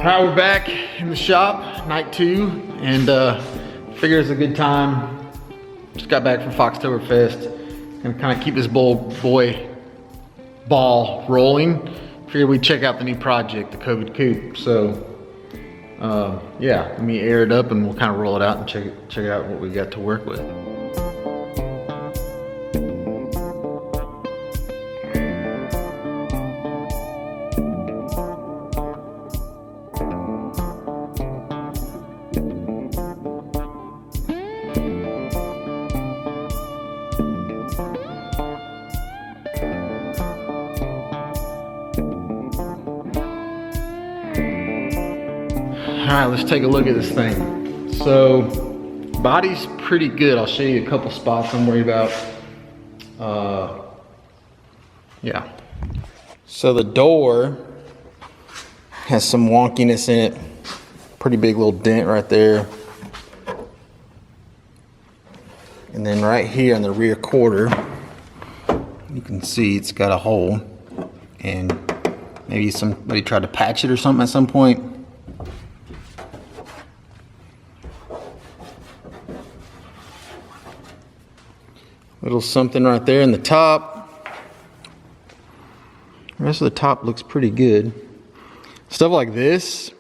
Alright, we're back in the shop, night 2, and figure it's a good time. Just got back from Foxtoberfest and kind of keep this boy ball rolling. Figured we'd check out the new project, the COVID coupe. So yeah, let me air it up and we'll kind of roll it out and check out what we got to work with. All right, let's take a look at this thing. So, body's pretty good. I'll show you a couple spots I'm worried about. Yeah. So the door has some wonkiness in it. Pretty big little dent right there. And then right here on the rear quarter, you can see it's got a hole. And maybe somebody tried to patch it or something at some point. Little something right there in the top. The rest of the top looks pretty good. Stuff like this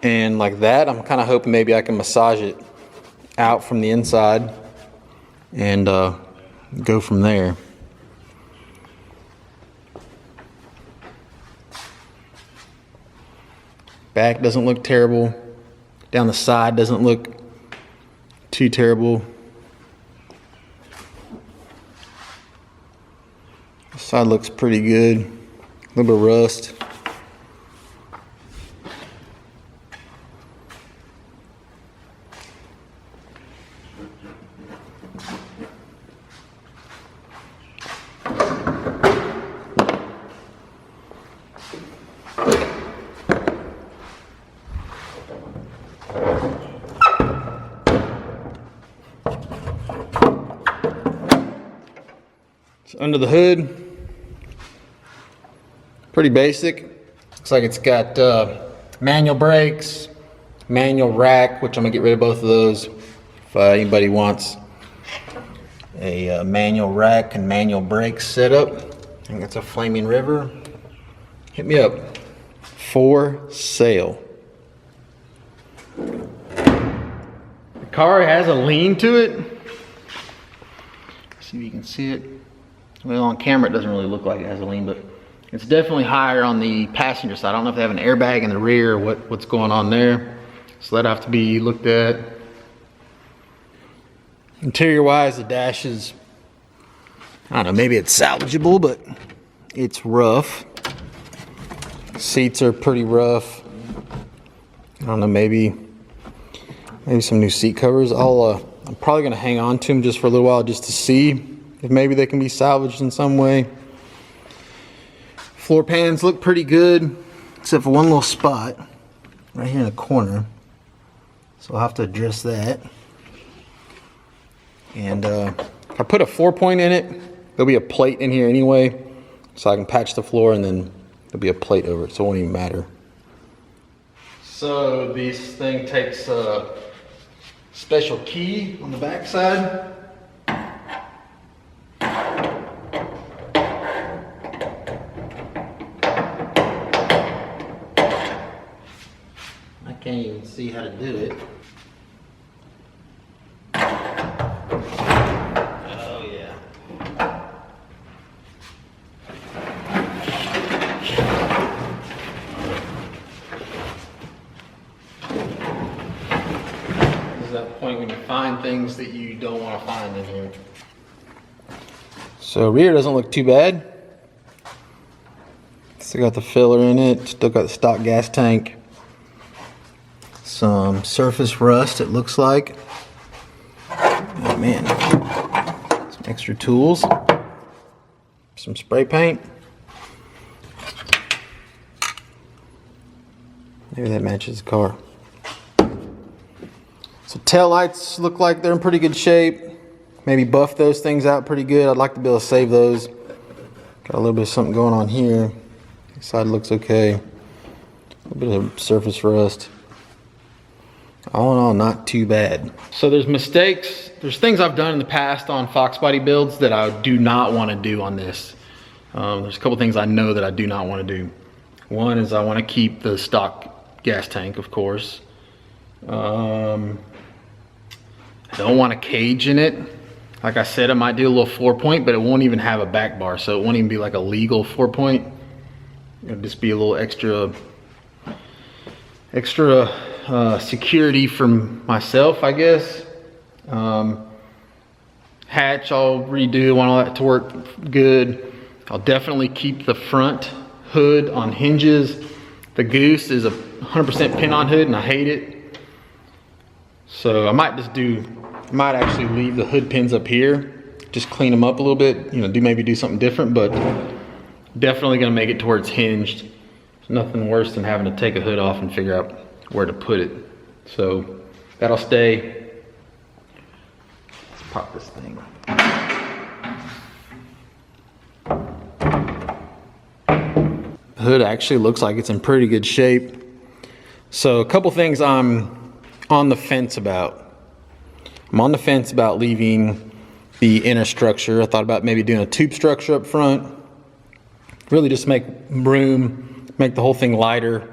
and like that, I'm kind of hoping maybe I can massage it out from the inside and go from there. Back doesn't look terrible. Down the side doesn't look too terrible. Side looks pretty good. A little bit of rust. So under the hood, pretty basic. Looks like it's got manual brakes, manual rack, which I'm gonna get rid of both of those if anybody wants a manual rack and manual brakes setup. I think it's a Flaming River. Hit me up. For sale. The car has a lean to it. See if you can see it. Well, on camera it doesn't really look like it has a lean, but it's definitely higher on the passenger side. I don't know if they have an airbag in the rear or what's going on there. So that'll have to be looked at. Interior wise, the dash is, I don't know, maybe it's salvageable, but it's rough. Seats are pretty rough. I don't know, maybe some new seat covers. I'm probably gonna hang on to them just for a little while just to see if maybe they can be salvaged in some way. Floor pans look pretty good, except for one little spot right here in the corner. So I'll have to address that. And if I put a 4-point in it, there'll be a plate in here anyway. So I can patch the floor and then there'll be a plate over it, so it won't even matter. So this thing takes a special key on the back side. I can't even see how to do it. Oh yeah. This is that point when you find things that you don't want to find in here. So rear doesn't look too bad. Still got the filler in it, still got the stock gas tank. Some surface rust, it looks like. Oh man, some extra tools, some spray paint. Maybe that matches the car. So tail lights look like they're in pretty good shape. Maybe buff those things out pretty good. I'd like to be able to save those. Got a little bit of something going on here. This side looks okay. A bit of surface rust. All in all, not too bad. So there's mistakes. There's things I've done in the past on Fox body builds that I do not want to do on this. There's a couple things I know that I do not want to do. One is I want to keep the stock gas tank, of course. I don't want a cage in it. Like I said, I might do a little 4-point, but it won't even have a back bar, so it won't even be like a legal 4-point. It'll just be a little extra security from myself, I guess. Hatch I'll redo, want all that to work good. I'll definitely keep the front hood on hinges. The Goose is a 100% pin-on hood and I hate it. So I might actually leave the hood pins up here, just clean them up a little bit, maybe do something different, but definitely gonna make it to where it's hinged. There's nothing worse than having to take a hood off and figure out where to put it. So that'll stay. Let's pop this thing. The hood actually looks like it's in pretty good shape. So a couple things I'm on the fence about. I'm on the fence about leaving the inner structure. I thought about maybe doing a tube structure up front. Really just make room, make the whole thing lighter.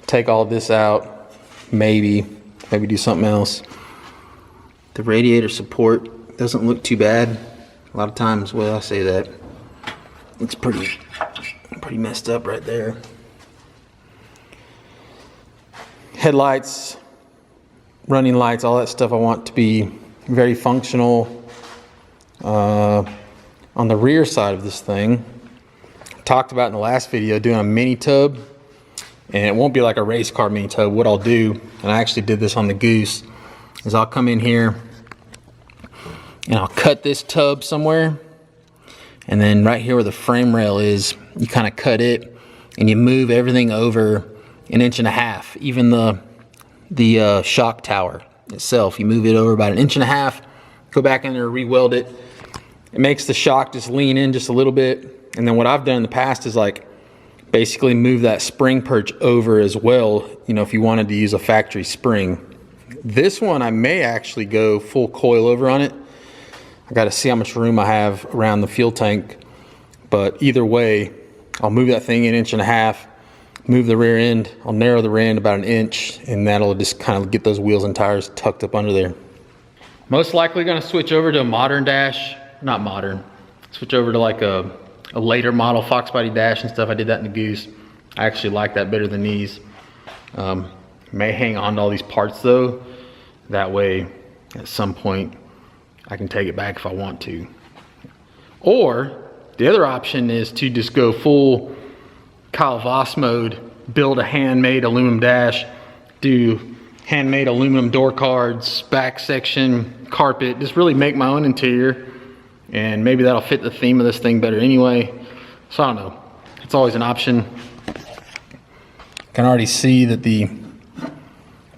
Take all this out, maybe do something else. The radiator support doesn't look too bad. A lot of times, well, I say that, it's pretty messed up right there. Headlights, running lights, all that stuff I want to be very functional. On the rear side of this thing, talked about in the last video, doing a mini tub, and it won't be like a race car mini tub. What I'll do, and I actually did this on the Goose, is I'll come in here and I'll cut this tub somewhere, and then right here where the frame rail is, you kind of cut it and you move everything over 1.5 inches. Even the shock tower itself, you move it over about 1.5 inches, go back in there, re-weld it. It makes the shock just lean in just a little bit. And then what I've done in the past is like basically move that spring perch over as well, if you wanted to use a factory spring. This one I may actually go full coil over on it. I got to see how much room I have around the fuel tank, but either way, I'll move that thing 1.5 inches, move the rear end, I'll narrow the rear end about 1 inch, and that'll just kind of get those wheels and tires tucked up under there. Most likely going to switch over to a modern dash, not modern, switch over to like a later model Fox body dash and stuff. I did that in the Goose. I actually like that better than these. May hang on to all these parts though, that way at some point I can take it back if I want to. Or the other option is to just go full Kyle Voss mode, build a handmade aluminum dash, do handmade aluminum door cards, back section, carpet, just really make my own interior, and maybe that'll fit the theme of this thing better anyway. So I don't know, it's always an option. Can already see that the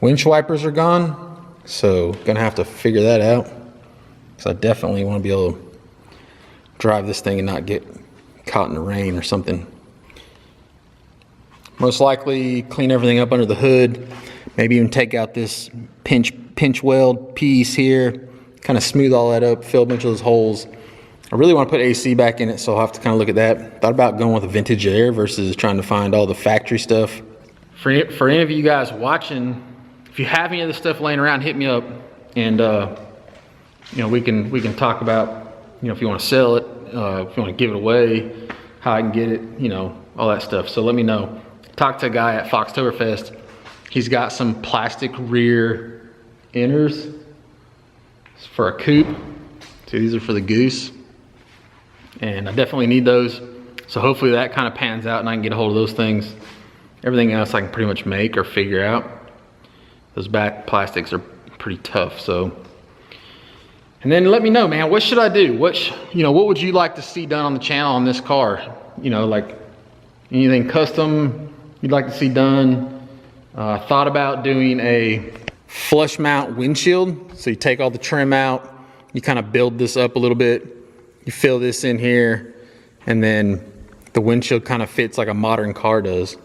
winch wipers are gone, so gonna have to figure that out, because I definitely want to be able to drive this thing and not get caught in the rain or something. Most likely clean everything up under the hood, maybe even take out this pinch weld piece here, kind of smooth all that up, fill a bunch of those holes. I really want to put AC back in it, so I'll have to kind of look at that. Thought about going with a vintage air versus trying to find all the factory stuff. For any of you guys watching, if you have any of this stuff laying around, hit me up, and we can talk about, if you want to sell it, if you want to give it away, how I can get it, all that stuff. So let me know. Talked to a guy at Foxtoberfest. He's got some plastic rear inners for a coupe. So these are for the Goose, and I definitely need those. So hopefully that kind of pans out and I can get a hold of those things. Everything else I can pretty much make or figure out. Those back plastics are pretty tough, so. And then let me know, man, what should I do? What would you like to see done on the channel on this car? Like anything custom you'd like to see done. I thought about doing a flush mount windshield. So you take all the trim out, you kind of build this up a little bit, you fill this in here, and then the windshield kind of fits like a modern car does.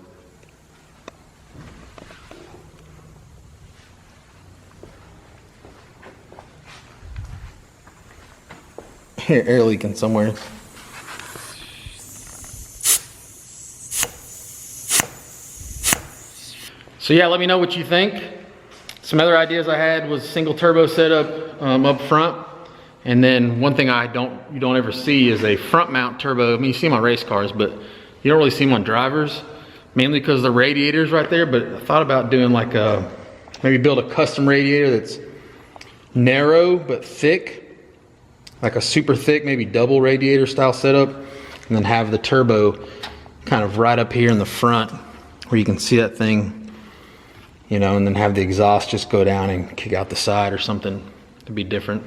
Here, air leaking somewhere. So yeah, let me know what you think. Some other ideas I had was single turbo setup up front. And then one thing you don't ever see is a front mount turbo. I mean, you see them on race cars, but you don't really see them on drivers, mainly because the radiator's right there. But I thought about doing like maybe build a custom radiator that's narrow but thick, like a super thick, maybe double radiator style setup, and then have the turbo kind of right up here in the front where you can see that thing, you know, and then have the exhaust just go down and kick out the side or something to be different.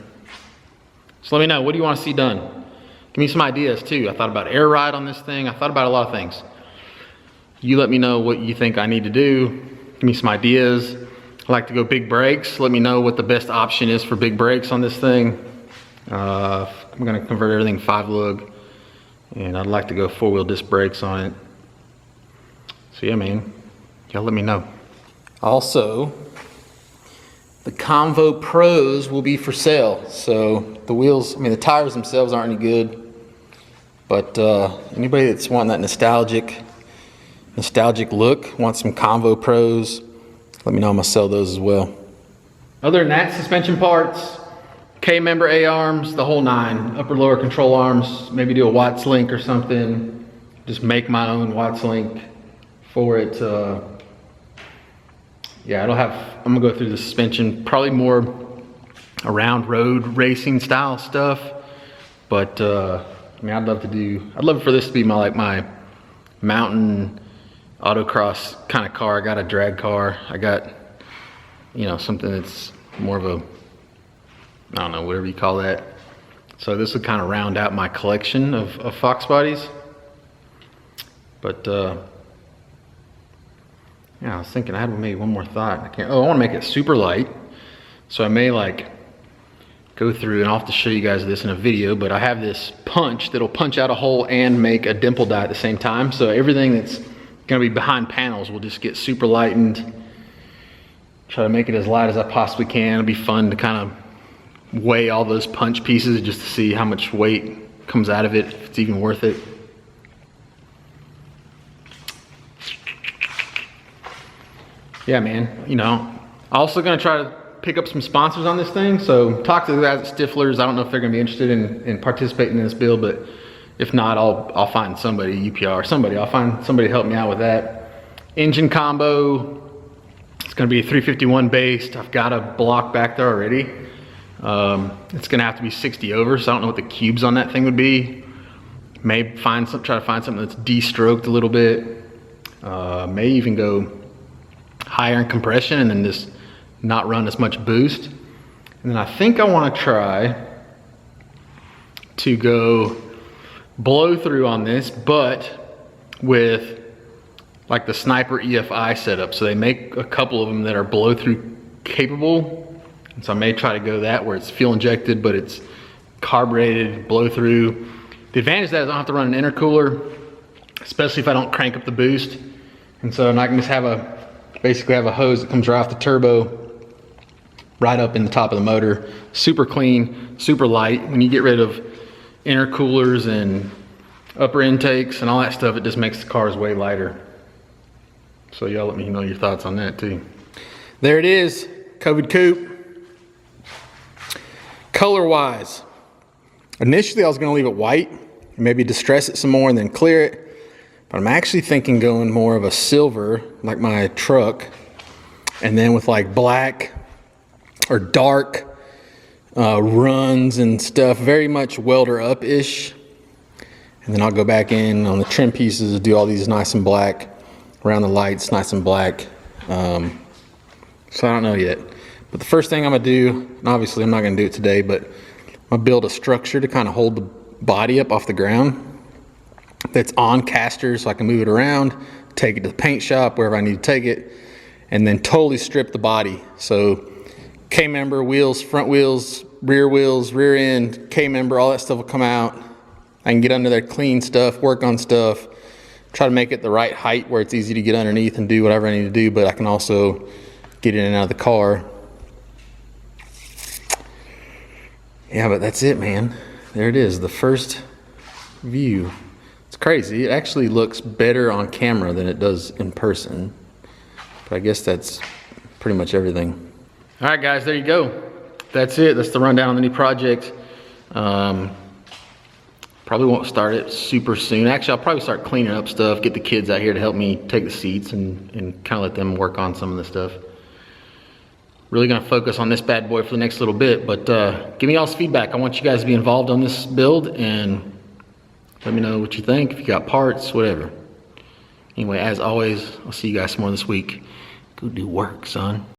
So let me know, what do you want to see done? Give me some ideas too. I thought about air ride on this thing. I thought about a lot of things. You let me know what you think I need to do. Give me some ideas. I like to go big brakes. Let me know what the best option is for big brakes on this thing. I'm gonna convert everything 5-lug, and I'd like to go 4-wheel disc brakes on it. So yeah, man, y'all let me know. Also, the Convo Pros will be for sale. So the wheels, I mean the tires themselves aren't any good, but anybody that's wanting that nostalgic look, wants some Convo Pros, let me know, I'm gonna sell those as well. Other than that, suspension parts, K-member A-arms, the whole 9, upper lower control arms, maybe do a Watts link or something, just make my own Watts link for it. Yeah, I'm gonna go through the suspension, probably more around road racing style stuff, but I mean, I'd love for this to be my mountain autocross kind of car. I got a drag car. I got, you know, something that's more of a, I don't know, whatever you call that. So this would kind of round out my collection of Fox bodies. But yeah, I was thinking I had maybe one more thought. I want to make it super light. So I may like go through, and I'll have to show you guys this in a video, but I have this punch that'll punch out a hole and make a dimple die at the same time. So everything that's gonna be behind panels will just get super lightened. Try to make it as light as I possibly can. It'll be fun to kind of weigh all those punch pieces just to see how much weight comes out of it, if it's even worth it. Yeah, man, you know, also gonna try to pick up some sponsors on this thing. So talk to the guys at Stiflers. I don't know if they're gonna be interested in participating in this build, but if not, I'll find somebody, UPR, somebody. I'll find somebody to help me out with that. Engine combo, it's gonna be a 351 based. I've got a block back there already. It's gonna have to be 60 over, so I don't know what the cubes on that thing would be. May try to find something that's de-stroked a little bit. May even go higher in compression and then just not run as much boost. And then I think I want to try to go blow through on this, but with like the Sniper EFI setup. So they make a couple of them that are blow through capable. And so I may try to go that where it's fuel injected, but it's carbureted blow through. The advantage of that is I don't have to run an intercooler, especially if I don't crank up the boost. And so I can just basically have a hose that comes right off the turbo, right up in the top of the motor. Super clean, super light. When you get rid of intercoolers and upper intakes and all that stuff, it just makes the cars way lighter. So y'all let me know your thoughts on that too. There it is, COVID coupe. Color wise, initially I was gonna leave it white, maybe distress it some more and then clear it. But I'm actually thinking going more of a silver, like my truck, and then with like black or dark runs and stuff, very much welder up-ish. And then I'll go back in on the trim pieces, do all these nice and black, around the lights, nice and black. So I don't know yet. But the first thing I'm gonna do, and obviously I'm not gonna do it today, but I'm gonna build a structure to kind of hold the body up off the ground that's on casters so I can move it around, take it to the paint shop, wherever I need to take it, and then totally strip the body. So K-member, wheels, front wheels, rear end, K-member, all that stuff will come out. I can get under there, clean stuff, work on stuff, try to make it the right height where it's easy to get underneath and do whatever I need to do, but I can also get in and out of the car. Yeah, but that's it, man. There it is, the first view. It's crazy. It actually looks better on camera than it does in person. But I guess that's pretty much everything. All right, guys, there you go. That's it. That's the rundown on the new project. Probably won't start it super soon. Actually, I'll probably start cleaning up stuff, get the kids out here to help me take the seats and kind of let them work on some of the stuff. Really gonna focus on this bad boy for the next little bit, but give me y'all's feedback. I want you guys to be involved on this build and let me know what you think, if you got parts, whatever. Anyway, as always, I'll see you guys some more this week. Go do work, son.